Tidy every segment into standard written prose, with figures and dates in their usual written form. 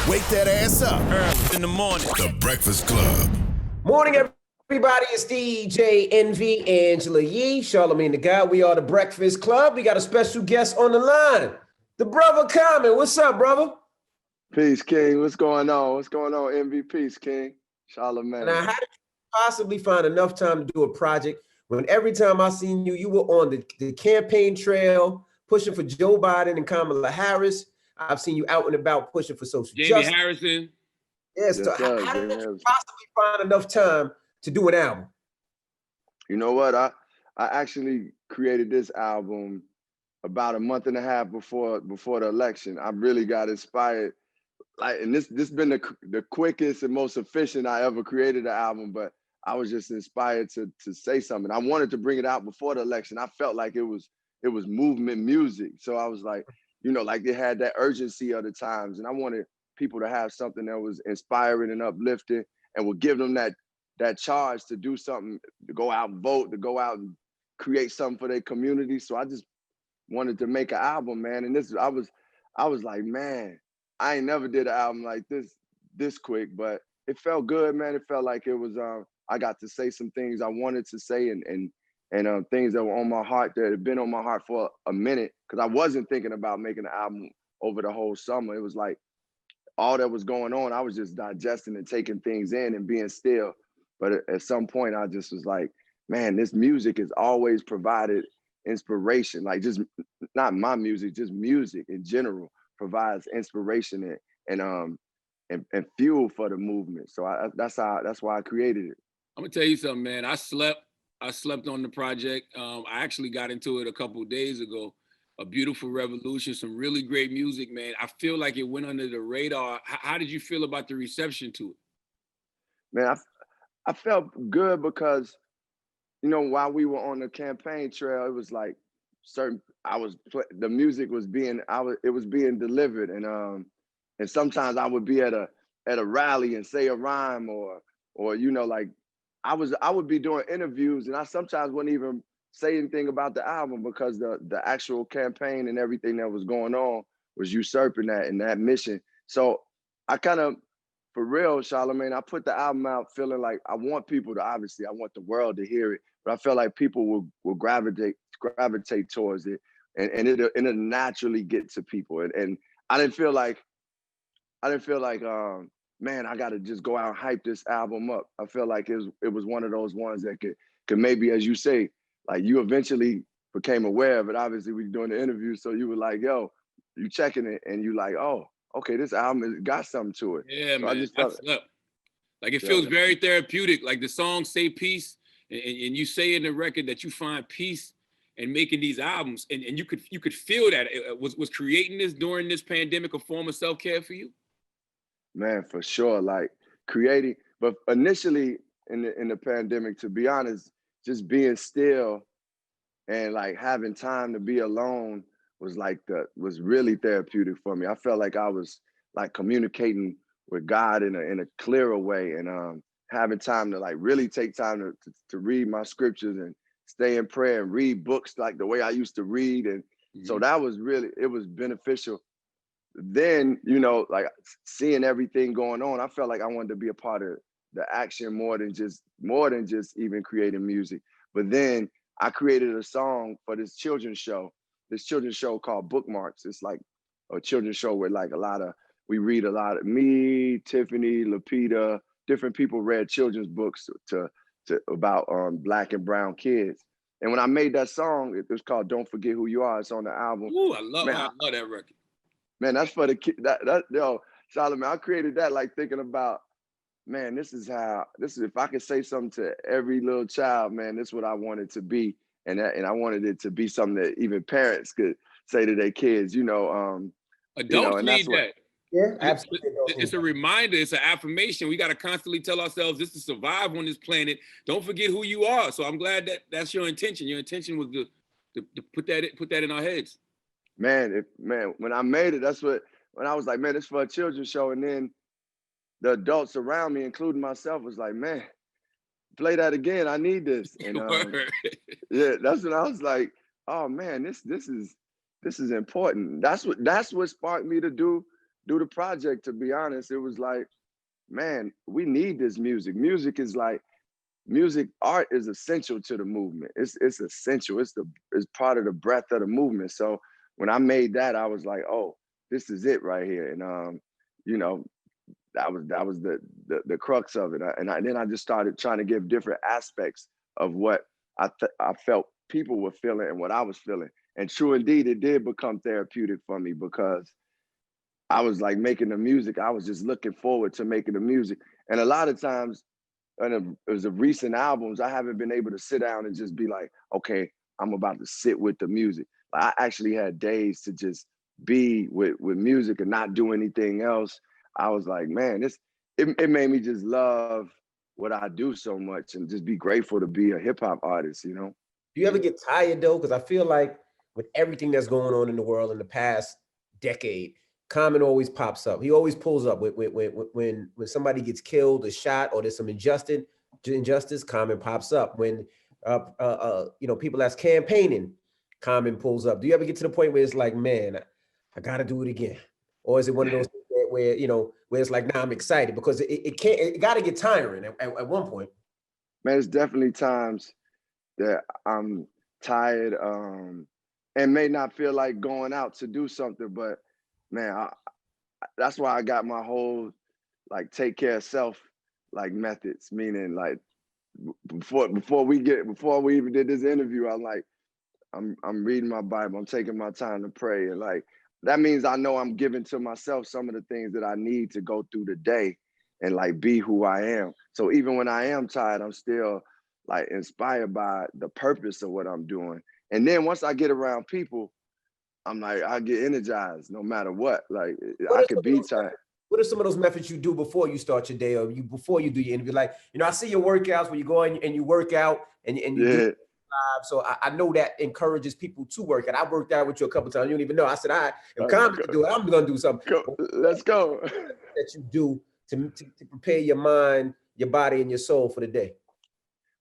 Wake that ass up. Early in the morning. The Breakfast Club. Morning, everybody. It's DJ Envy, Angela Yee, Charlamagne the Guy. We are the Breakfast Club. We got a special guest on the line. The brother Common. What's up, brother? Peace, King. What's going on? What's going on, Envy? Peace, King. Charlamagne. Now, how did you possibly find enough time to do a project when every time I seen you, you were on the campaign trail pushing for Joe Biden and Kamala Harris? I've seen you out and about pushing for social Jamie justice. Harrison. Yes, Yes, so sir, how did Jamie you Harrison. possibly find enough time to do an album? You know what? I actually created this album about a month and a half before the election. I really got inspired. And this been the quickest and most efficient I ever created an album, but I was just inspired to say something. I wanted to bring it out before the election. I felt like it was movement music. So I was like, like it had that urgency of the times. And I wanted people to have something that was inspiring and uplifting and would give them that charge to do something, to go out and vote, to go out and create something for their community. So I just wanted to make an album, man. And I was like, man, I ain't never did an album like this quick, but it felt good, man. It felt like it was I got to say some things I wanted to say and things that were on my heart that had been on my heart for a minute, because I wasn't thinking about making an album over the whole summer. It was like all that was going on, I was just digesting and taking things in and being still. But at some point, I just was like, man, this music has always provided inspiration. Like, just not my music, just music in general provides inspiration and fuel for the movement. So that's why I created it. I'm gonna tell you something, man. I slept on the project. I actually got into it a couple of days ago. A beautiful revolution, some really great music, man. I feel like it went under the radar. How did you feel about the reception to it? Man, I felt good because, while we were on the campaign trail, it was like the music was being delivered, and sometimes I would be at a rally and say a rhyme or like I would be doing interviews and I sometimes wouldn't even say anything about the album because the actual campaign and everything that was going on was usurping that and that mission. So I kind of, for real, Charlamagne, I put the album out feeling like I want people to, obviously I want the world to hear it, but I felt like people will gravitate towards it and it'll naturally get to people. And I didn't feel like, man, I got to just go out and hype this album up. I feel like it was one of those ones that could maybe, as you say, like you eventually became aware of it. Obviously, we were doing the interview, so you were like, yo, you checking it and you like, oh, okay, this album has got something to it. Yeah, so man. I slept. Like it feels very therapeutic. Like the song "Say Peace," and you say in the record that you find peace in making these albums, and you could feel that. Was creating this during this pandemic a form of self-care for you? Man, for sure. Like creating, but initially in the pandemic, to be honest, just being still and like having time to be alone was really therapeutic for me. I felt like I was like communicating with God in a clearer way, and having time to like really take time to read my scriptures and stay in prayer and read books like the way I used to read. And so that was it was beneficial. Then, like seeing everything going on, I felt like I wanted to be a part of the action more than just even creating music. But then I created a song for this children's show called Bookmarks. It's like a children's show where like we read a lot of me, Tiffany, Lapita, different people read children's books to about Black and brown kids. And when I made that song, it was called Don't Forget Who You Are. It's on the album. Ooh, I love that record. Man, that's for the kid. Charlamagne, I created that like thinking about, man, this is if I could say something to every little child, man, this is what I wanted to be. And I wanted it to be something that even parents could say to their kids, Adults and need that. Yeah, absolutely. It's a reminder. It's an affirmation. We got to constantly tell ourselves this to survive on this planet. Don't forget who you are. So I'm glad that's your intention. Your intention was to put that in our heads. Man, when I made it, when I was like, man, it's for a children's show. And then the adults around me, including myself, was like, man, play that again. I need this. And yeah, that's when I was like, oh man, this is important. That's what sparked me to do do the project, to be honest, it was like, man, we need this music. Music is like, art is essential to the movement. It's essential. It's part of the breath of the movement. So when I made that, I was like, oh, this is it right here. And you know, that was the crux of it. And then I just started trying to give different aspects of what I felt people were feeling and what I was feeling. And true indeed, it did become therapeutic for me, because I was like making the music. I was just looking forward to making the music. And a lot of times, and it was of recent albums, I haven't been able to sit down and just be like, okay, I'm about to sit with the music. Like, I actually had days to just be with music and not do anything else. I was like, man, it made me just love what I do so much and just be grateful to be a hip hop artist, you know? Do you ever get tired though? Because I feel like with everything that's going on in the world in the past decade, Common always pops up. He always pulls up when somebody gets killed or shot or there's some injustice, Common pops up. When you know, people that's campaigning, Common pulls up. Do you ever get to the point where it's like, man, I gotta do it again? Or is it one of those things where you know, where it's like, nah, I'm excited? Because it gotta get tiring at one point. Man, it's definitely times that I'm tired, and may not feel like going out to do something, but man, that's why I got my whole like take care of self like methods. Meaning, like, before we even did this interview, I'm like, I'm reading my Bible, I'm taking my time to pray, and like that means I know I'm giving to myself some of the things that I need to go through the day and like be who I am. So even when I am tired, I'm still like inspired by the purpose of what I'm doing. And then once I get around people, I'm like, I get energized no matter what. Like, I could be tired. What are some of those methods you do before you start your day, or before you do your interview? Like, you know, I see your workouts where you go in and you work out and you do live. So I know that encourages people to work. And I worked out with you a couple of times. You don't even know. I said, all right, if Common can do it, I'm gonna do something. Let's go. That you do to prepare your mind, your body, and your soul for the day.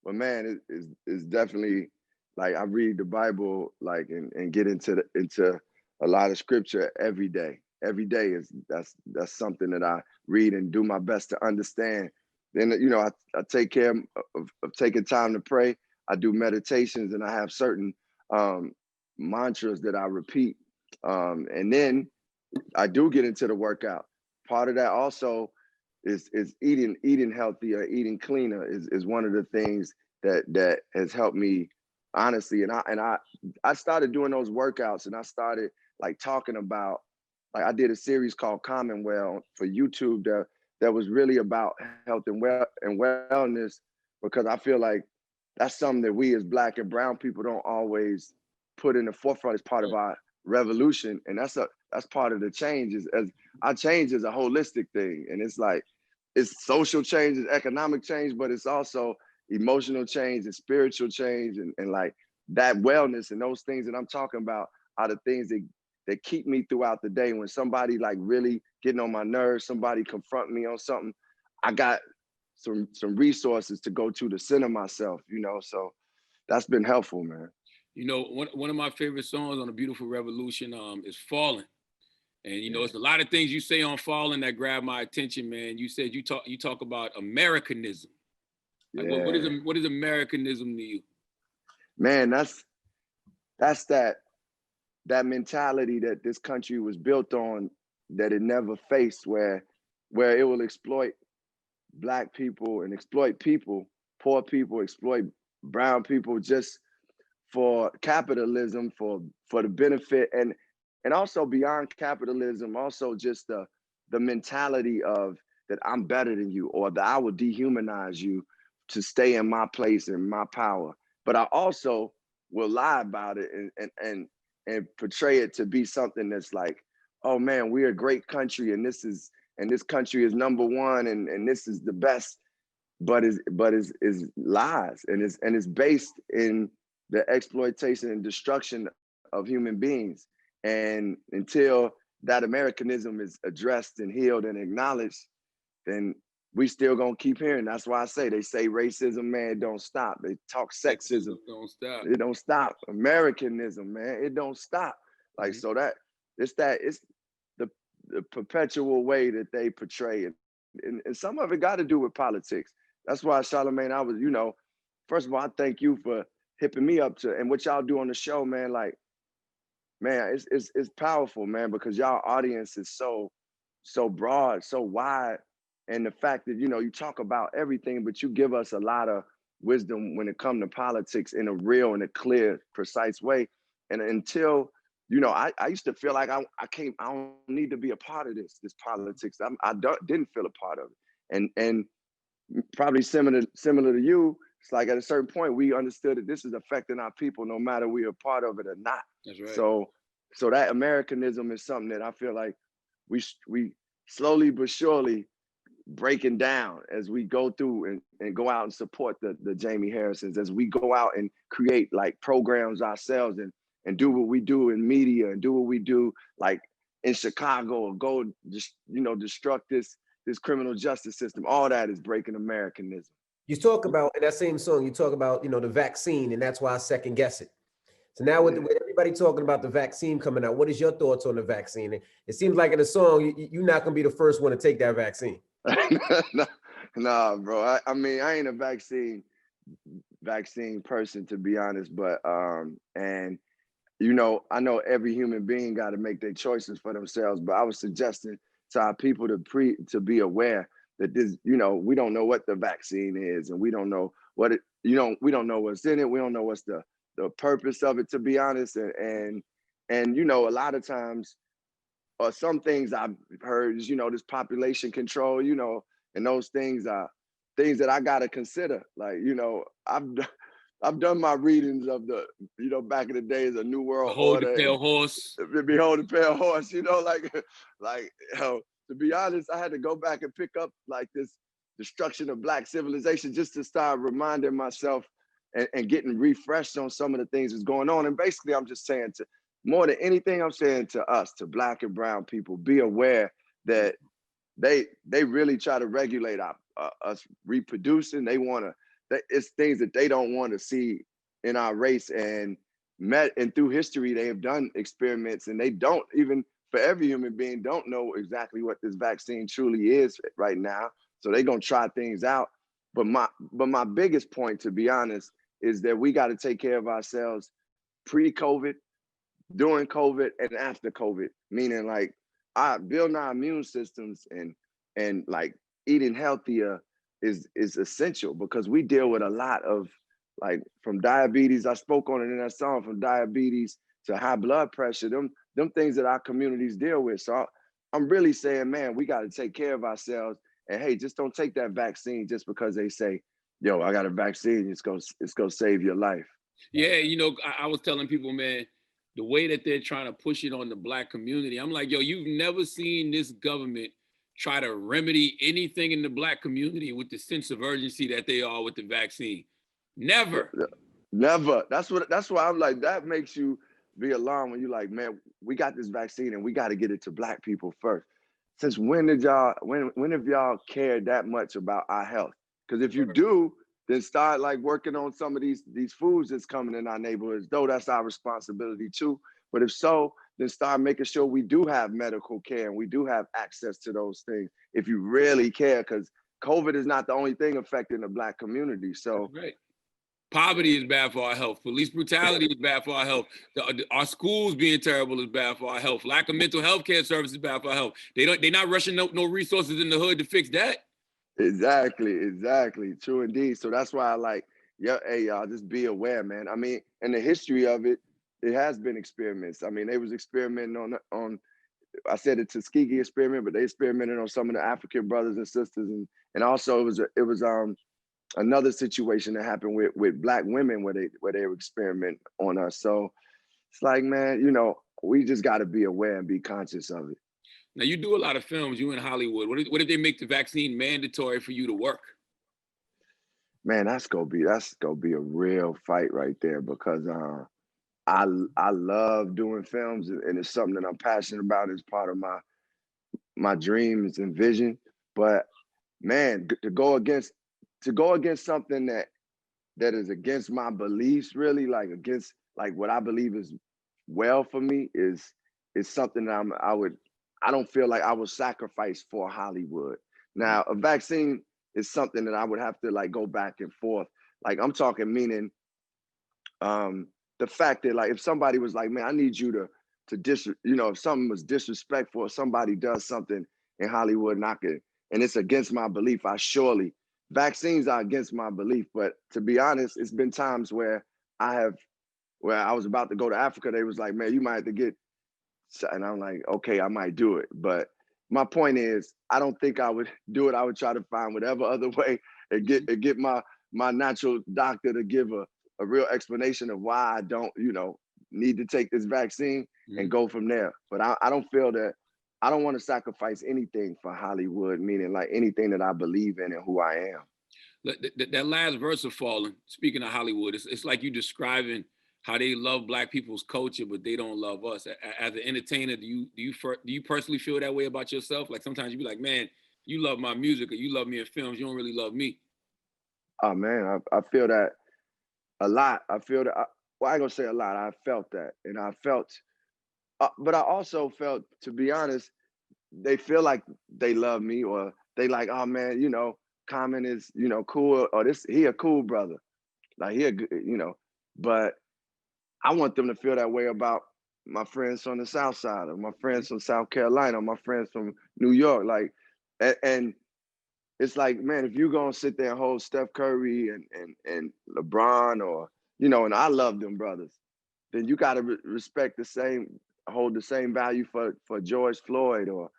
Well, man, it's definitely like I read the Bible, like, and get into a lot of scripture every day. Every day that's something that I read and do my best to understand. Then, you know, I take care of taking time to pray. I do meditations, and I have certain mantras that I repeat. And then I do get into the workout. Part of that also is eating healthier, eating cleaner is one of the things that has helped me, honestly. And I started doing those workouts, and I started like talking about, like, I did a series called Commonwealth for YouTube that was really about health and wellness, because I feel like that's something that we as Black and brown people don't always put in the forefront as part of our revolution. And that's part of the change. As our change is a holistic thing, and it's like, it's social change, it's economic change, but it's also emotional change and spiritual change, and like that wellness and those things that I'm talking about are the things that keep me throughout the day. When somebody like really getting on my nerves, somebody confront me on something, I got some resources to go to center myself, you know. So that's been helpful, man. You know, one of my favorite songs on A Beautiful Revolution is Falling. And you know, it's a lot of things you say on Falling that grab my attention, man. You said you talk about Americanism. Like, what is Americanism to you? Man, that's that mentality that this country was built on, that it never faced, where it will exploit Black people and exploit people, poor people, exploit brown people just for capitalism, for the benefit, and also beyond capitalism, also just the mentality of that I'm better than you, or that I will dehumanize you to stay in my place and my power. But I also will lie about it and portray it to be something that's like, oh man, we're a great country, and this country is number one, and this is the best, but is lies, and it's based in the exploitation and destruction of human beings. And until that Americanism is addressed and healed and acknowledged, then we still gonna keep hearing. That's why they say racism, man, it don't stop. They talk sexism, don't stop. It don't stop. Americanism, man, it don't stop. Like, so that it's the perpetual way that they portray it. And some of it got to do with politics. That's why, Charlamagne, I was, first of all, I thank you for hipping me up to, and what y'all do on the show, man, like, man, it's powerful, man, because y'all audience is so broad, so wide. And the fact that, you talk about everything, but you give us a lot of wisdom when it comes to politics in a real and a clear, precise way. And until, I used to feel like I don't need to be a part of this politics. Didn't feel a part of it. And probably similar to you, it's like at a certain point, we understood that this is affecting our people, no matter we are part of it or not. That's right. So that Americanism is something that I feel like we slowly but surely breaking down as we go through and go out and support the Jamie Harrisons, as we go out and create like programs ourselves and do what we do in media and do what we do like in Chicago, or go just, destruct this criminal justice system. All that is breaking Americanism. You talk about, in that same song, you talk about, the vaccine, and that's why I second guess it. So now with everybody talking about the vaccine coming out, what is your thoughts on the vaccine? It seems like in the song, you're not going to be the first one to take that vaccine. Nah, bro. I mean, I ain't a vaccine person, to be honest, but and I know every human being got to make their choices for themselves, but I was suggesting to our people to be aware that this, we don't know what the vaccine is, and we don't know what it, we don't know what's in it, we don't know what's the purpose of it, to be honest, and a lot of times, or some things I've heard is, this population control, and those things are things that I gotta consider. Like, I've done my readings of the, back in the days of New World Behold Order. The pale horse. Behold the pale horse, to be honest, I had to go back and pick up like this destruction of Black civilization just to start reminding myself and getting refreshed on some of the things that's going on. And basically, I'm just saying, to more than anything, I'm saying to us, to Black and brown people, be aware that they really try to regulate us reproducing. They want to, it's things that they don't want to see in our race. And through history, they have done experiments, and they don't even, for every human being, don't know exactly what this vaccine truly is right now. So they're gonna try things out. But my biggest point, to be honest, is that we got to take care of ourselves pre-COVID, during COVID, and after COVID. Meaning, like, building our immune systems and like eating healthier is essential, because we deal with a lot of, like, from diabetes. I spoke on it in that song, from diabetes to high blood pressure. Them things that our communities deal with. So I'm really saying, man, we got to take care of ourselves. And hey, just don't take that vaccine just because they say, yo, I got a vaccine, it's gonna save your life. Yeah, I was telling people, man, the way that they're trying to push it on the Black community, I'm like, yo, you've never seen this government try to remedy anything in the Black community with the sense of urgency that they are with the vaccine. Never. Never. That's why I'm like, that makes you be alarmed when you're like, man, we got this vaccine and we got to get it to Black people first. Since when have y'all cared that much about our health? Because if you do, then start like working on some of these foods that's coming in our neighborhoods, though that's our responsibility too. But if so, then start making sure we do have medical care and we do have access to those things if you really care, because COVID is not the only thing affecting the Black community. So right. Poverty is bad for our health. Police brutality is bad for our health. Our schools being terrible is bad for our health. Lack of mental health care services is bad for our health. They're not rushing no resources in the hood to fix that. Exactly. True indeed. So that's why I like, hey, y'all, just be aware, man. I mean, and the history of it has been experiments. I mean, they was experimenting on I said the Tuskegee experiment, but they experimented on some of the African brothers and sisters, and also it was another situation that happened with Black women where they were experimenting on us. So it's like, man, we just got to be aware and be conscious of it. Now, you do a lot of films, you in Hollywood. What if they make the vaccine mandatory for you to work? Man, that's gonna be a real fight right there, because I love doing films, and it's something that I'm passionate about. It's part of my dreams and vision. But man, to go against something that is against my beliefs, really, like against like what I believe is well for me, is something that I don't feel like I was sacrificed for Hollywood. Now, a vaccine is something that I would have to like go back and forth. Like I'm talking meaning the fact that like if somebody was like, man, I need you to if something was disrespectful, or somebody does something in Hollywood and it's against my belief, vaccines are against my belief. But to be honest, it's been times where I was about to go to Africa, they was like, man, you might have to get, and I'm like, okay, I might do it. But my point is, I don't think I would do it. I would try to find whatever other way and get my natural doctor to give a real explanation of why I don't, need to take this vaccine and go from there. But I don't feel that, I don't want to sacrifice anything for Hollywood, meaning like anything that I believe in and who I am. That last verse of Fallen, speaking of Hollywood, it's like you describing how they love Black people's culture, but they don't love us. As an entertainer, do you personally feel that way about yourself? Like sometimes you be like, man, you love my music or you love me in films, you don't really love me. Oh man, I feel that a lot. I feel that, well, I ain't gonna say a lot. I felt that. And I felt, but I also felt, to be honest, they feel like they love me, or they like, oh man, Common is, cool, or he a cool brother. Like but I want them to feel that way about my friends from the South Side, or my friends from South Carolina, or my friends from New York. Like, and it's like, man, if you're gonna sit there and hold Steph Curry and LeBron, or, and I love them brothers, then you gotta respect hold the same value for George Floyd, or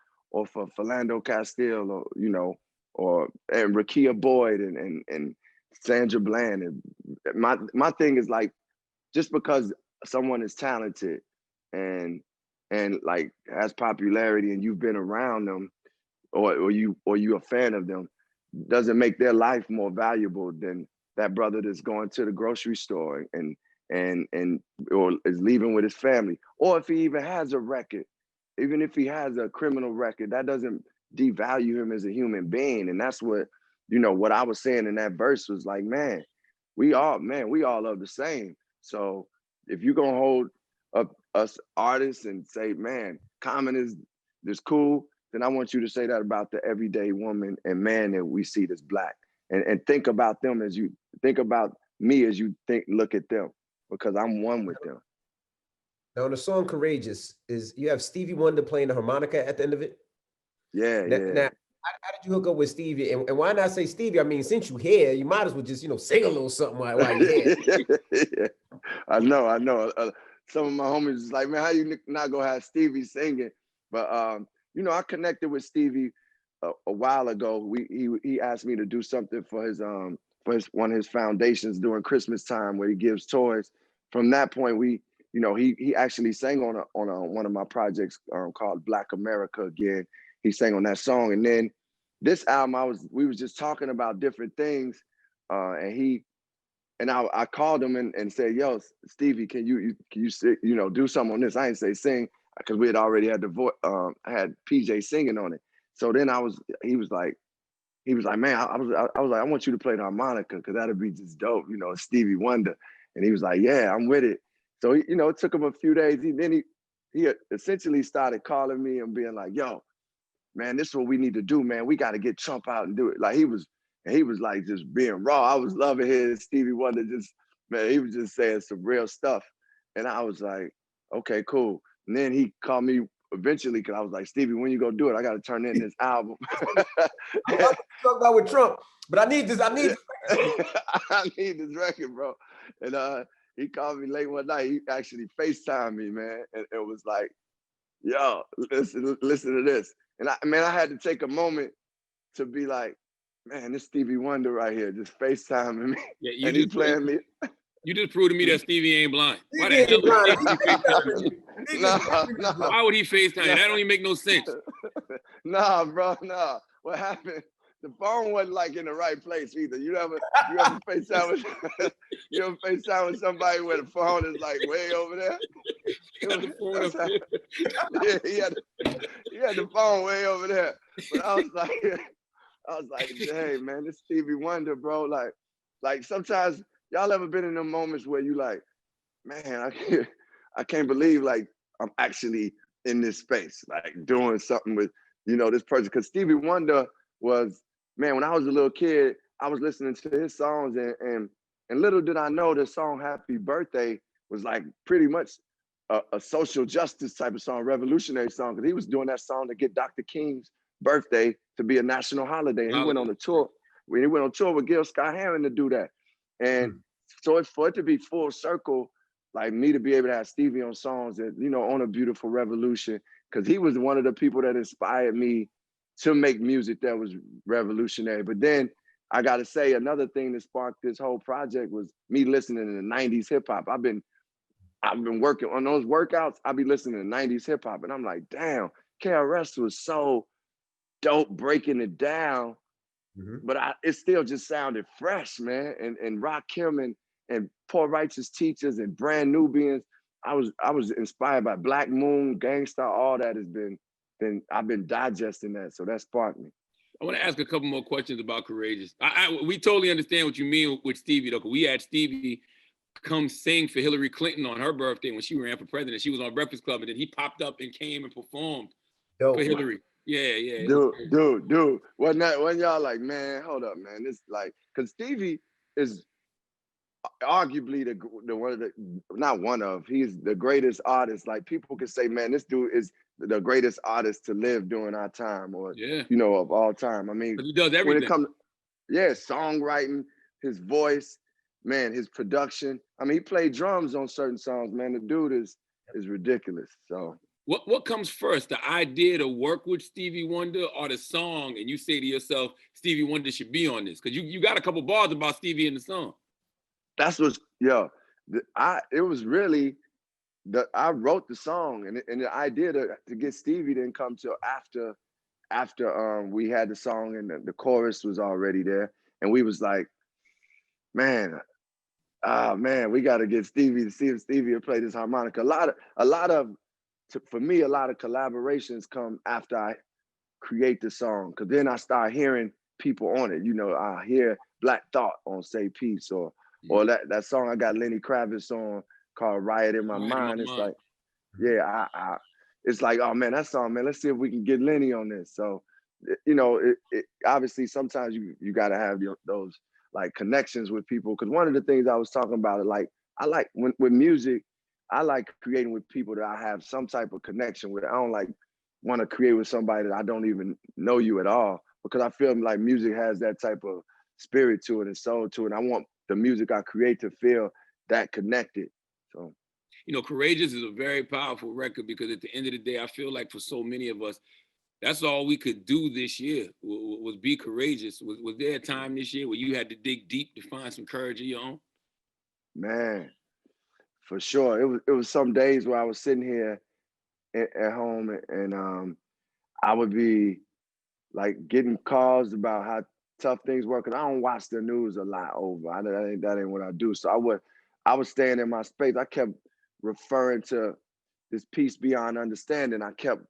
for Philando Castile, or and Rakia Boyd and Sandra Bland. And my thing is like, just because someone is talented and like has popularity and you've been around them, or you a fan of them, doesn't make their life more valuable than that brother that's going to the grocery store and or is leaving with his family. Or if he even has a record, even if he has a criminal record, that doesn't devalue him as a human being. And that's what, what I was saying in that verse was like, man, we all love the same. So if you're gonna hold up us artists and say, man, Common is cool, then I want you to say that about the everyday woman and man that we see that's Black. And think about them as you think about me as you look at them, because I'm one with them. Now, on the song Courageous, you have Stevie Wonder playing the harmonica at the end of it? Yeah. Now, how did you hook up with Stevie? And why not say Stevie? I mean, since you're here, you might as well just, sing a little something while you're here. Yeah. I know. Some of my homies is like, man, how you not gonna have Stevie singing? But I connected with Stevie a while ago. He asked me to do something for one of his foundations during Christmas time, where he gives toys. From that point, he actually sang on one of my projects called Black America Again. He sang on that song. And then this album, we was just talking about different things. And I called him and said, yo, Stevie, can you do something on this? I didn't say sing, because we had already had had PJ singing on it. So then he was like, man, I was like, I want you to play the harmonica, because that'd be just dope, Stevie Wonder. And he was like, yeah, I'm with it. So it took him a few days. He essentially started calling me and being like, yo, man, this is what we need to do, man. We got to get Trump out and do it. Like he was like just being raw. I was loving hearing Stevie Wonder he was just saying some real stuff. And I was like, okay, cool. And then he called me eventually, because I was like, Stevie, when you gonna do it? I got to turn in this album. I'm about to talk about with Trump, but I need this. I need this record, bro. And he called me late one night. He actually FaceTimed me, man. And it was like, yo, listen to this. And I had to take a moment to be like, man, this Stevie Wonder right here, just FaceTiming me. Yeah, and he's playing me. You just proved to me that Stevie ain't blind. Why the hell would No. Why would he FaceTime? That don't even make no sense. Nah, bro, nah. What happened? The phone wasn't like in the right place either. You ever FaceTime with somebody where the phone is like way over there? Yeah, he had the phone way over there. But I was like, hey man, this Stevie Wonder, bro. Like sometimes y'all ever been in them moments where you like, man, I can't believe like I'm actually in this space, like doing something with, you know, this person. Because Stevie Wonder was, man, when I was a little kid, I was listening to his songs, and little did I know the song Happy Birthday was like pretty much a social justice type of song, revolutionary song, because he was doing that song to get Dr. King's birthday to be a national holiday. And he went on a tour. When he went on tour with Gil Scott-Heron to do that. And so for it to be full circle, like me to be able to have Stevie on songs that, you know, on A Beautiful Revolution, because he was one of the people that inspired me to make music that was revolutionary. But then I got to say, another thing that sparked this whole project was me listening to the 90s hip hop. I've been working on those workouts. I'll be listening to 90s hip hop, and I'm like, damn, KRS was so dope breaking it down. But it still just sounded fresh, man. And Rakim and Poor Righteous Teachers and Brand Nubians. I was inspired by Black Moon, Gangstar, all that has been I've been digesting that. So that sparked me. I want to ask a couple more questions about Courageous. We totally understand what you mean with Stevie, though, because we had Stevie come sing for Hillary Clinton on her birthday when she ran for president. She was on Breakfast Club, and then he popped up and came and performed for Hillary. Yeah. Dude. When y'all like, man, hold up, man. This like, because Stevie is arguably the one of the, not one of, he's the greatest artist. Like, people can say, man, this dude is the greatest artist to live during our time, or you know, of all time. I mean, he does everything. When it comes, songwriting, his voice, man, his production. I mean, he played drums on certain songs, man. The dude is ridiculous. So what comes first, the idea to work with Stevie Wonder or the song, and you say to yourself, Stevie Wonder should be on this? Because you got a couple bars about Stevie in the song. That's what, it was really, I wrote the song, and the idea to get Stevie didn't come till after we had the song and the chorus was already there. And we was like, man, we got to get Stevie to see if Stevie will play this harmonica. For me, a lot of collaborations come after I create the song, because then I start hearing people on it. You know, I hear Black Thought on Say Peace, or that song I got Lenny Kravitz on called Riot in My Mind. It's like, it's like, oh man, that song, man, let's see if we can get Lenny on this. So, you know, it obviously sometimes you got to have those like connections with people. Because one of the things I was talking about, like, I like with music, I like creating with people that I have some type of connection with. I don't like want to create with somebody that I don't even know you at all, because I feel like music has that type of spirit to it and soul to it. I want the music I create to feel that connected. So, you know, Courageous is a very powerful record, because at the end of the day, I feel like for so many of us, that's all we could do this year was be courageous. Was there a time this year where you had to dig deep to find some courage of your own? Man, for sure. It was some days where I was sitting here at home, and I would be like getting calls about how tough things were, because I don't watch the news a lot over. That ain't what I do. So I was staying in my space. I kept referring to this peace beyond understanding. I kept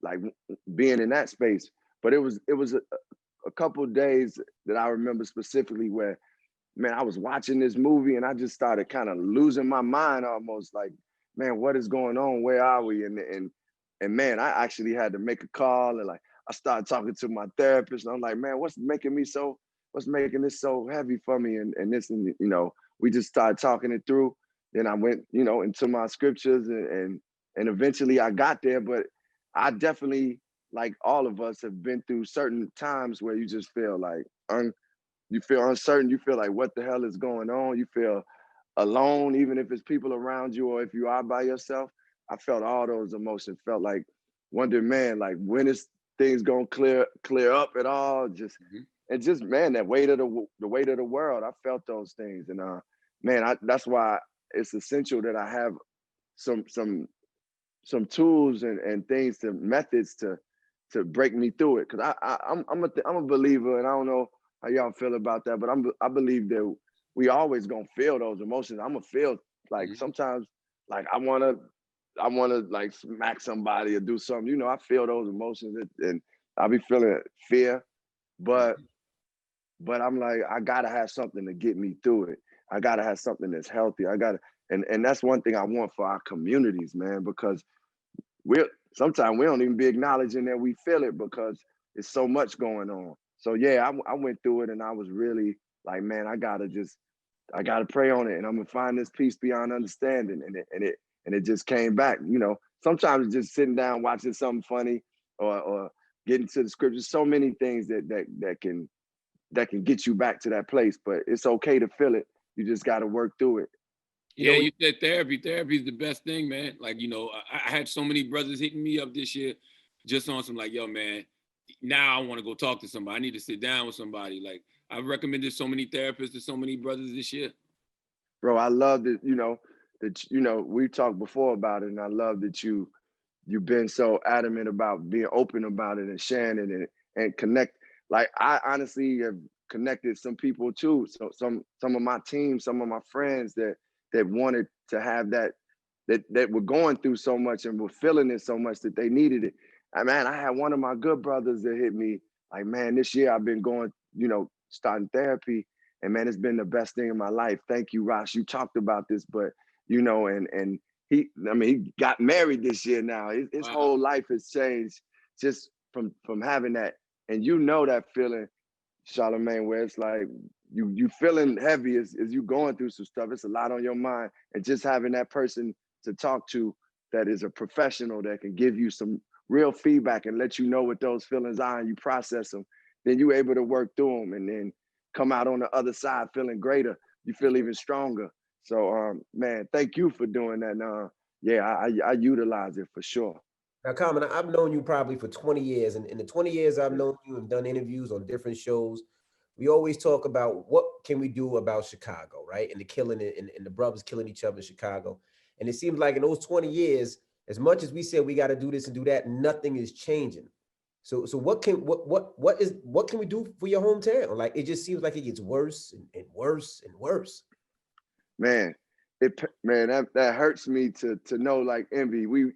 like being in that space. But it was a couple of days that I remember specifically where, man, I was watching this movie and I just started kind of losing my mind, almost like, man, what is going on? Where are we? And man, I actually had to make a call, and like I started talking to my therapist, and I'm like, man, what's making this so heavy for me? And this, and you know, we just started talking it through. Then I went, you know, into my scriptures, and eventually I got there. But I definitely, like all of us, have been through certain times where you just feel like you feel uncertain. You feel like, what the hell is going on? You feel alone, even if it's people around you or if you are by yourself. I felt all those emotions. Felt like wondering, man, like when is things gonna clear up at all? Just and just, man, that weight of the weight of the world. I felt those things, and man, that's why it's essential that I have some tools and things, to methods to break me through it. Because I'm a believer, and I don't know how y'all feel about that, but I believe that we always gonna feel those emotions. I'm gonna feel like sometimes, like I wanna like smack somebody or do something. You know, I feel those emotions, and I'll be feeling fear, but I'm like, I gotta have something to get me through it. I gotta have something that's healthy. And that's one thing I want for our communities, man, because sometimes we don't even be acknowledging that we feel it because it's so much going on. So yeah, I went through it and I was really like, man, I gotta pray on it and I'm gonna find this peace beyond understanding. And it just came back. You know, sometimes just sitting down watching something funny or getting to the scriptures. So many things that can get you back to that place. But it's okay to feel it. You just got to work through it. Yeah, you said therapy. Therapy is the best thing, man. Like, you know, I had so many brothers hitting me up this year just on some like, yo, man, now I want to go talk to somebody. I need to sit down with somebody. Like, I've recommended so many therapists to so many brothers this year. Bro, I love that, we talked before about it, and I love that you've been so adamant about being open about it and sharing it and connect. Like, I honestly have connected some people too. So some of my team, some of my friends that wanted to have that were going through so much and were feeling it so much that they needed it. Man, I had one of my good brothers that hit me like, man, this year I've been going, starting therapy, and man, it's been the best thing in my life. Thank you, Rosh. You talked about this, but and he got married this year now. His whole life has changed just from having that. And that feeling, Charlamagne, where it's like you feeling heavy as you going through some stuff. It's a lot on your mind. And just having that person to talk to that is a professional that can give you some real feedback and let you know what those feelings are and you process them, then you're able to work through them and then come out on the other side feeling greater. You feel even stronger. So, man, thank you for doing that. I utilize it for sure. Now, Common, I've known you probably for 20 years, and in the 20 years I've known you and done interviews on different shows, we always talk about what can we do about Chicago, right? And the killing and the brothers killing each other in Chicago. And it seems like in those 20 years, as much as we said we got to do this and do that, nothing is changing. So what can we do for your hometown? Like, it just seems like it gets worse and worse and worse. Man, that hurts me to know, like, Envy, we've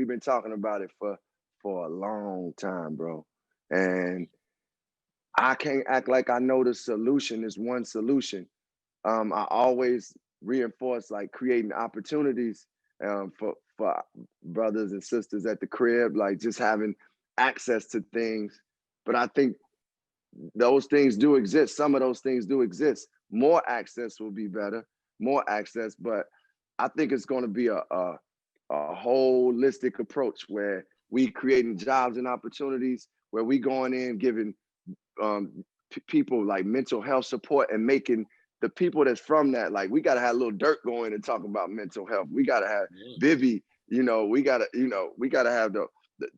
been talking about it for a long time, bro. And I can't act like I know the solution is one solution. I always reinforce like creating opportunities for brothers and sisters at the crib, like just having access to things. But I think those things do exist. Some of those things do exist. More access will be better, more access. But I think it's going to be a holistic approach where we creating jobs and opportunities, where we going in giving people like mental health support and making the people that's from that, like, we got to have a little dirt going and talk about mental health. We got to have Vivi, we got to have the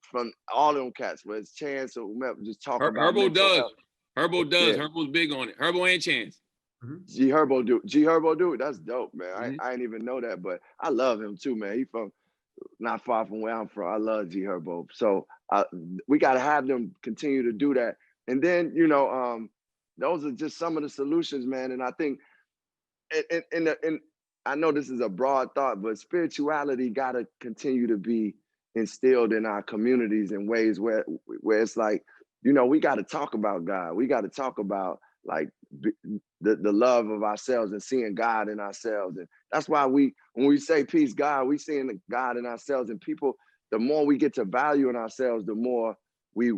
from all them cats, whether it's Chance or whomever, just talk about mental health. Herbo does. Yeah. Herbo's big on it. Herbo and Chance. G Herbo do it. That's dope, man. I didn't even know that, but I love him too, man. He from not far from where I'm from. I love G Herbo. So we got to have them continue to do that. And then, those are just some of the solutions, man. And I think, and I know this is a broad thought, but spirituality got to continue to be instilled in our communities in ways where it's like, we got to talk about God. We got to talk about like the love of ourselves and seeing God in ourselves. And that's why when we say peace, God, we seeing God in ourselves. And people, the more we get to value in ourselves, the more we,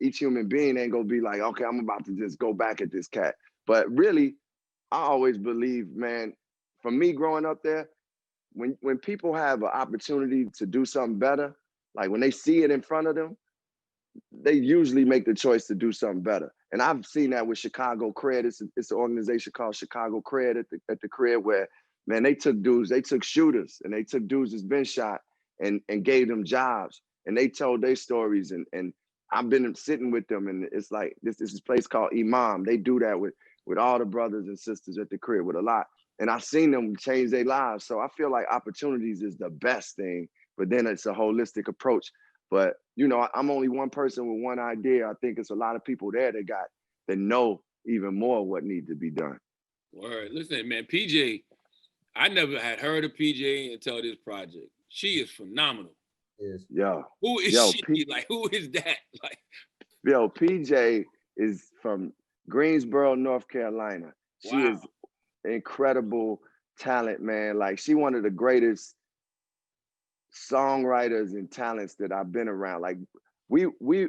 each human being ain't gonna be like, okay, I'm about to just go back at this cat. But really, I always believe, man, for me growing up there, when people have an opportunity to do something better, like when they see it in front of them, they usually make the choice to do something better. And I've seen that with Chicago Cred. It's an organization called Chicago Cred at the crib where, man, they took shooters and they took dudes that's been shot and gave them jobs. And they told their stories and I've been sitting with them, and it's like this is a place called Imam. They do that with all the brothers and sisters at the crib with a lot. And I've seen them change their lives. So I feel like opportunities is the best thing, but then it's a holistic approach. But, I'm only one person with one idea. I think it's a lot of people there that know even more what needs to be done. Word. Listen, man, PJ, I never had heard of PJ until this project. She is phenomenal. Yes. Yo. Who is she? Like, who is that? Like, yo, PJ is from Greensboro, North Carolina. She is incredible talent, man. Like, she one of the greatest songwriters and talents that I've been around. Like we be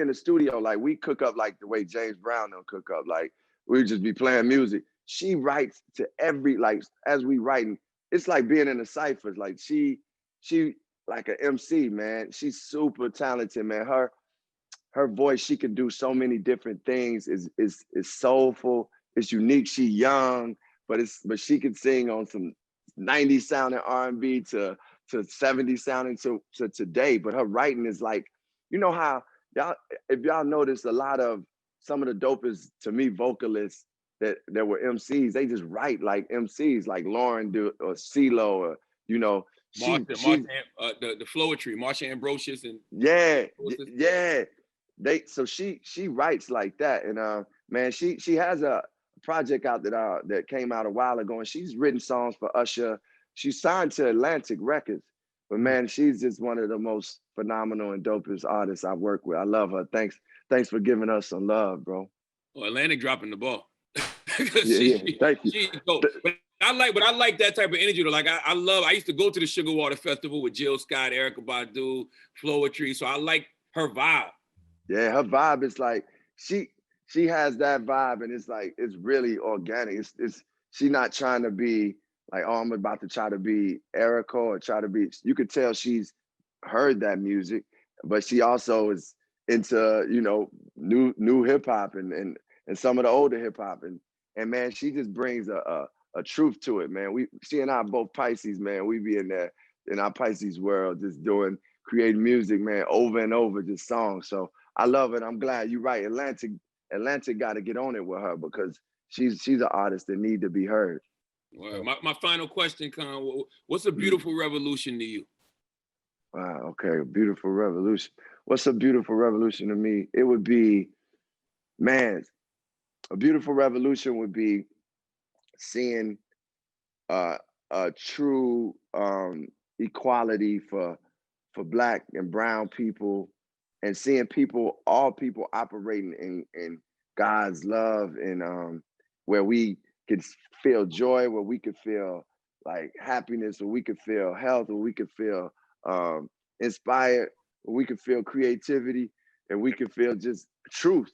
in the studio, like we cook up like the way James Brown don't cook up. Like we just be playing music. She writes to every, like as we writing, it's like being in the ciphers. Like she like an MC, man. She's super talented, man. Her voice, she can do so many different things. Is soulful. It's unique. She young, but she can sing on some 90s sounding R&B to 70s sounding to today. But her writing is like, you know how if y'all notice, a lot of some of the dopest to me vocalists that were MCs, they just write like MCs, like Lauren or CeeLo, or you know, the Floetry, Marsha Ambrosius, and she writes like that. And man, she has a project out that came out a while ago, and she's written songs for Usher. She's signed to Atlantic Records, but man, she's just one of the most phenomenal and dopest artists I've worked with. I love her. Thanks for giving us some love, bro. Well, Atlantic dropping the ball. Thank you. She's dope. But I like that type of energy though. Like I used to go to the Sugar Water Festival with Jill Scott, Erykah Badu, Floetry. So I like her vibe. Yeah, her vibe is like she has that vibe, and it's like it's really organic. It's she not trying to be like, oh, I'm about to try to be Erykah or try to be. You could tell she's heard that music, but she also is into, you know, new hip hop and some of the older hip hop, and man, she just brings a truth to it, man. She and I both Pisces, man. We be in there in our Pisces world, just creating music, man, over and over, just songs. So I love it. I'm glad you're right. Atlantic got to get on it with her, because she's an artist that need to be heard. Well, my final question, Con, what's a beautiful revolution to you? Wow, okay, a beautiful revolution. What's a beautiful revolution to me? It would be, man, a beautiful revolution would be seeing a true equality for Black and brown people, and seeing all people operating in God's love, and where we could feel joy, where we could feel like happiness, where we could feel health, where we could feel inspired, where we could feel creativity, and we could feel just truth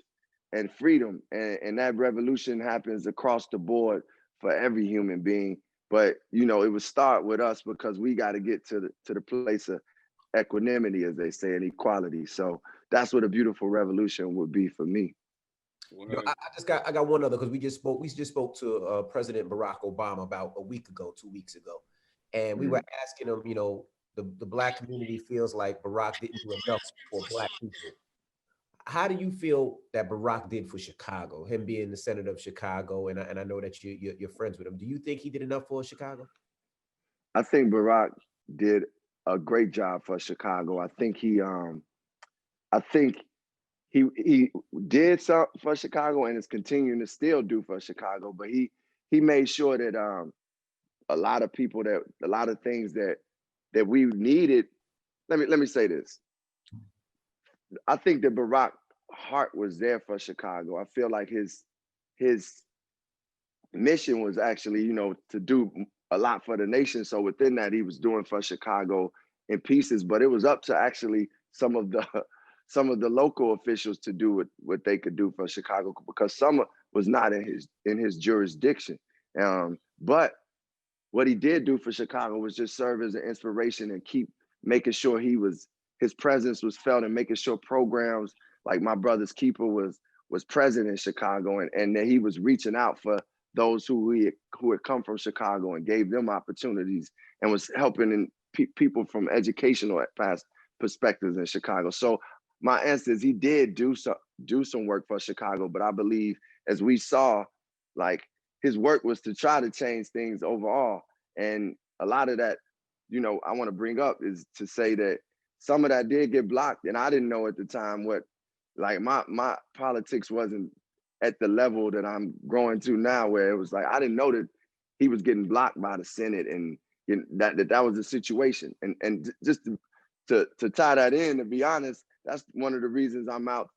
and freedom. And that revolution happens across the board for every human being. But you know, it would start with us, because we got to get to the place of equanimity, as they say, and equality. So that's what a beautiful revolution would be for me. You know, I got one other, because we just spoke to President Barack Obama about a week ago, 2 weeks ago, and we were asking him, you know, the Black community feels like Barack didn't do enough for Black people. How do you feel that Barack did for Chicago, him being the senator of Chicago, and I know that you're friends with him. Do you think he did enough for Chicago? I think Barack did a great job for Chicago. I think he did something for Chicago, and is continuing to still do for Chicago. But he made sure that a lot of things that we needed. Let me say this. I think that Barack's heart was there for Chicago. I feel like his mission was actually, you know, to do a lot for the nation. So within that, he was doing for Chicago in pieces, but it was up to actually some of the local officials to do what they could do for Chicago, because some was not in his jurisdiction. But what he did do for Chicago was just serve as an inspiration and keep making sure his presence was felt, and making sure programs like My Brother's Keeper was present in Chicago, and that he was reaching out for those who had come from Chicago and gave them opportunities, and was helping people from educational past perspectives in Chicago. So my answer is he did do some work for Chicago, but I believe, as we saw, like, his work was to try to change things overall. And a lot of that, you know, I want to bring up is to say that some of that did get blocked. And I didn't know at the time my politics wasn't at the level that I'm growing to now, where it was like, I didn't know that he was getting blocked by the Senate, and that was the situation. And just to tie that in, to be honest, that's one of the reasons I'm out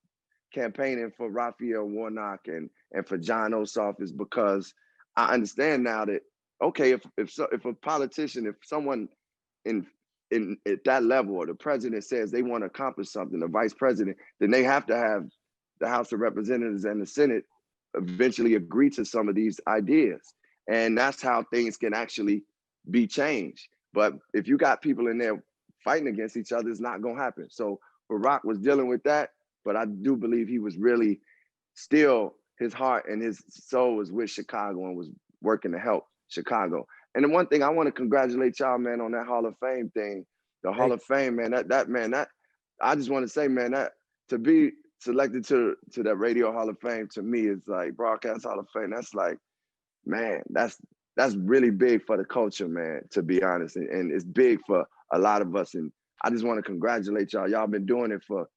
campaigning for Raphael Warnock and for John Ossoff, is because I understand now that, okay, if a politician, if someone in at that level, or the president says they want to accomplish something, the vice president, then they have to have the House of Representatives and the Senate eventually agree to some of these ideas. And that's how things can actually be changed. But if you got people in there fighting against each other, it's not gonna happen. So Barack was dealing with that, but I do believe he was really still, his heart and his soul was with Chicago and was working to help Chicago. And the one thing I want to congratulate y'all, man, on that Hall of Fame thing. The Hall of Fame, man, that I just want to say, man, that to be selected to that Radio Hall of Fame, to me, is like Broadcast Hall of Fame. That's like, man, that's really big for the culture, man, to be honest. And it's big for a lot of us. And I just want to congratulate y'all. Y'all been doing it for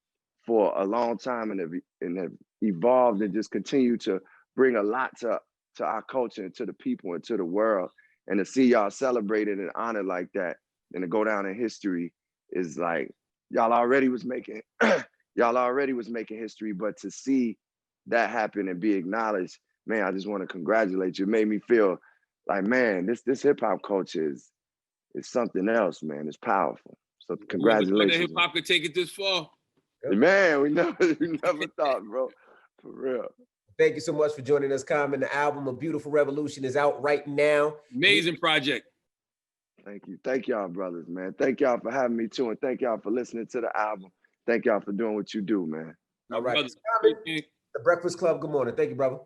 a long time and have evolved and just continue to bring a lot to our culture and to the people and to the world. And to see y'all celebrated and honored like that and to go down in history is like, y'all already was making history, but to see that happen and be acknowledged, man, I just want to congratulate you. It made me feel like, man, this hip hop culture is something else, man. It's powerful. So congratulations. Hip hop could take it this far. Man, we never thought, bro. For real. Thank you so much for joining us, Common. The album A Beautiful Revolution is out right now. Amazing project. Thank you. Thank y'all, brothers, man. Thank y'all for having me too. And thank y'all for listening to the album. Thank y'all for doing what you do, man. All right. The Breakfast Club, good morning. Thank you, brother.